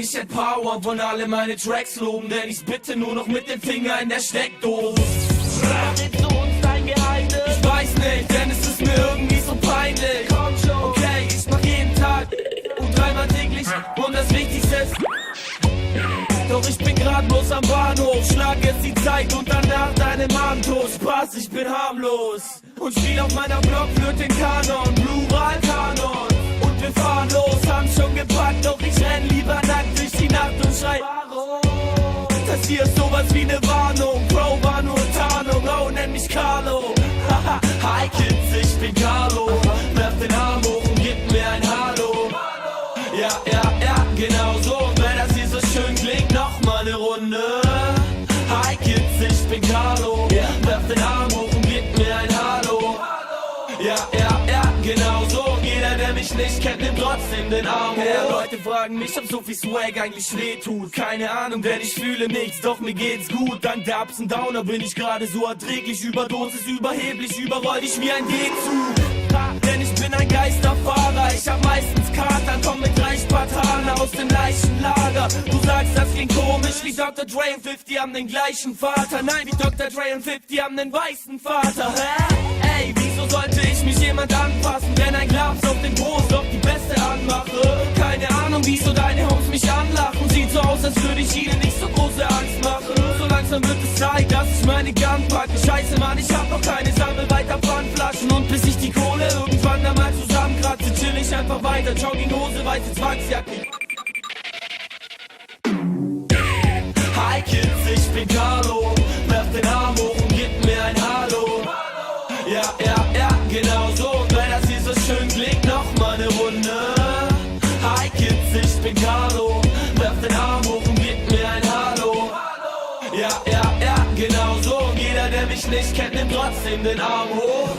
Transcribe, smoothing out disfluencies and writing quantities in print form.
ich hätt Power, wollen alle meine Tracks loben, denn ich bitte nur noch mit dem Finger in der Steckdose. Verrätst du uns dein Geheimnis? Ich weiß nicht, denn es ist mir irgendwie so peinlich. Komm schon. Okay, ich mach jeden Tag und dreimal täglich und das Wichtigste ist, doch ich bin grad bloß am Bahnhof, schlag jetzt die Zeit und danach deine Manto. Spaß, ich bin harmlos und spiel auf meiner Blockflöte den Kanon, Plural-Kanon. Und wir fahren los, haben schon gepackt, doch ich renn lieber nackt durch die Nacht und schrei warum? Das hier ist sowas wie ne Warnung, Bro war nur Tarnung, oh nenn mich Carlo. Haha, hi Kids, ich bin Carlo, werf den Arm hoch und gib mir ein Hallo. Ja, genau so, und wenn das hier so schön klingt, noch mal ne Runde. Hi Kids, ich bin Carlo, werf den Arm hoch und gib mir ein Hallo. Ja, genau so, und jeder, der mich nicht kennt, nimmt trotzdem den Arm hoch. Ja, Leute fragen mich, ob so viel Swag eigentlich weh tut. Keine Ahnung, denn ich fühle nichts, doch mir geht's gut. Dank der Ups und Downer bin ich gerade so erträglich. Überdosis, überheblich, überroll dich wie ein D-Zug. Denn ich bin ein Geisterfahrer, ich hab meistens Kater, komm mit 3 Spartaner aus dem Leichenlager. Du sagst, das klingt komisch, wie Dr. Dre und 50 haben den gleichen Vater. Nein, wie Dr. Dre und 50 haben den weißen Vater. Hä? Ey, wieso sollte ich mich jemand anpassen, wenn ein Glas auf den Brust doch die Beste anmache? Keine Ahnung, wieso deine Homes mich anlachen. Sieht so aus, als würde ich ihnen nicht so große Angst machen. So langsam wird es Zeit, dass ich meine Gun packe. Scheiße, Mann, ich hab noch keine, sammel weiter Pfandflaschen. Und bis ich die Kohle irgendwann da mal zusammenkratze, chill ich einfach weiter. Jogginghose, weiße Zwangsjacke. Hi Kids, ich bin Carlo, werf den Arm hoch und gib mir ein Hallo. Ja, genau so, und wenn das hier so schön klingt, noch mal ne Runde. Hi Kids, ich bin Carlo, werf den Arm hoch und gib mir ein Hallo. Ja, genau so, und jeder, der mich nicht kennt, nimmt trotzdem den Arm hoch.